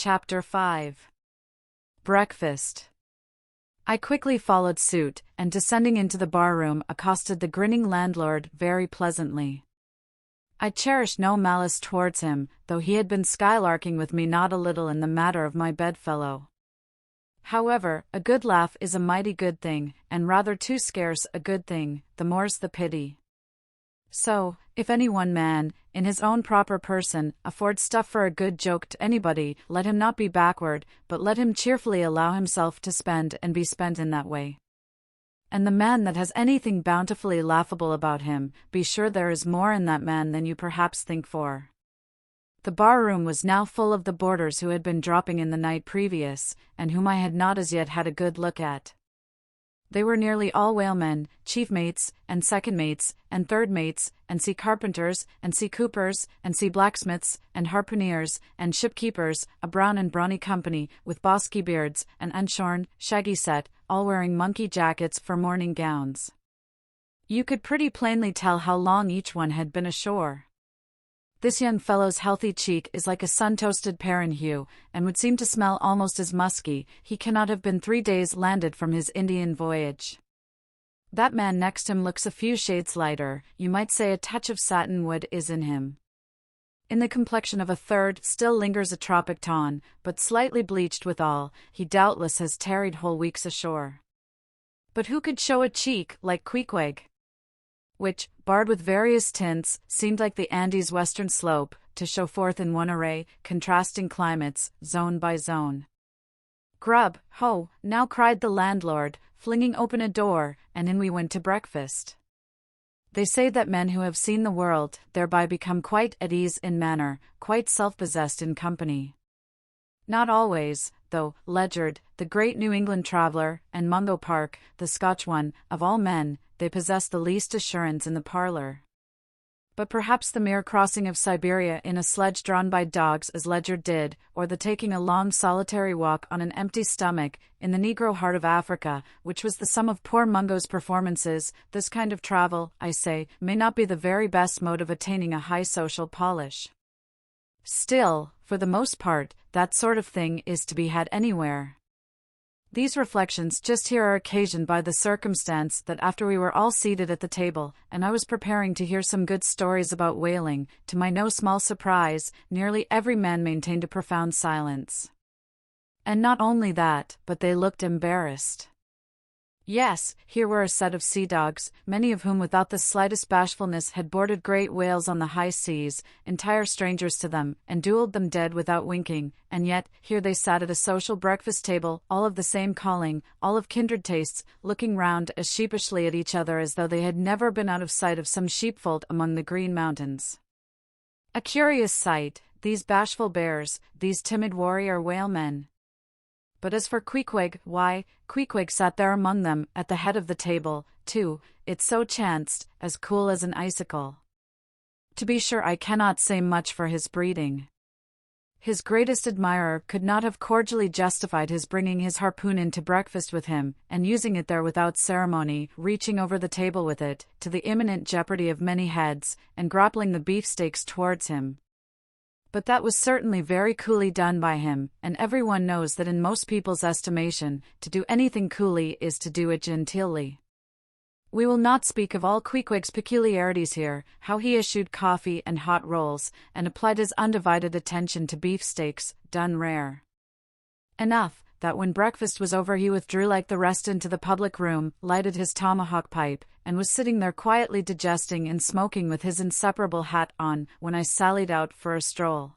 Chapter 5. Breakfast. I quickly followed suit, and descending into the bar-room accosted the grinning landlord very pleasantly. I cherished no malice towards him, though he had been skylarking with me not a little in the matter of my bedfellow. However, a good laugh is a mighty good thing, and rather too scarce a good thing, the more's the pity. So, if any one man, in his own proper person, affords stuff for a good joke to anybody, let him not be backward, but let him cheerfully allow himself to spend and be spent in that way. And the man that has anything bountifully laughable about him, be sure there is more in that man than you perhaps think for. The bar-room was now full of the boarders who had been dropping in the night previous, and whom I had not as yet had a good look at. They were nearly all whalemen, chief mates, and second mates, and third mates, and sea carpenters, and sea coopers, and sea blacksmiths, and harpooneers, and shipkeepers, a brown and brawny company, with bosky beards, and unshorn, shaggy set, all wearing monkey jackets for morning gowns. You could pretty plainly tell how long each one had been ashore. This young fellow's healthy cheek is like a sun-toasted pear in hue, and would seem to smell almost as musky. He cannot have been 3 days landed from his Indian voyage. That man next him looks a few shades lighter, you might say a touch of satin wood is in him. In the complexion of a third still lingers a tropic tawn, but slightly bleached withal, he doubtless has tarried whole weeks ashore. But who could show a cheek like Queequeg? Which, barred with various tints, seemed like the Andes' western slope, to show forth in one array, contrasting climates, zone by zone. "Grub, ho!" now cried the landlord, flinging open a door, and in we went to breakfast. They say that men who have seen the world, thereby become quite at ease in manner, quite self-possessed in company. Not always, though. Ledyard, the great New England traveller, and Mungo Park, the Scotch one, of all men, they possess the least assurance in the parlour. But perhaps the mere crossing of Siberia in a sledge drawn by dogs as Ledyard did, or the taking a long solitary walk on an empty stomach, in the Negro heart of Africa, which was the sum of poor Mungo's performances, this kind of travel, I say, may not be the very best mode of attaining a high social polish. Still, for the most part, that sort of thing is to be had anywhere. These reflections just here are occasioned by the circumstance that after we were all seated at the table, and I was preparing to hear some good stories about whaling, to my no small surprise, nearly every man maintained a profound silence. And not only that, but they looked embarrassed. Yes, here were a set of sea dogs, many of whom without the slightest bashfulness had boarded great whales on the high seas, entire strangers to them, and duelled them dead without winking, and yet, here they sat at a social breakfast table, all of the same calling, all of kindred tastes, looking round as sheepishly at each other as though they had never been out of sight of some sheepfold among the green mountains. A curious sight, these bashful bears, these timid warrior whalemen. But as for Queequeg, why, Queequeg sat there among them, at the head of the table, too, it so chanced, as cool as an icicle. To be sure, I cannot say much for his breeding. His greatest admirer could not have cordially justified his bringing his harpoon in to breakfast with him, and using it there without ceremony, reaching over the table with it, to the imminent jeopardy of many heads, and grappling the beefsteaks towards him. But that was certainly very coolly done by him, and everyone knows that in most people's estimation, to do anything coolly is to do it genteelly. We will not speak of all Queequeg's peculiarities here, how he issued coffee and hot rolls, and applied his undivided attention to beefsteaks, done rare. Enough, that when breakfast was over he withdrew like the rest into the public room, lighted his tomahawk pipe, and was sitting there quietly digesting and smoking with his inseparable hat on, when I sallied out for a stroll.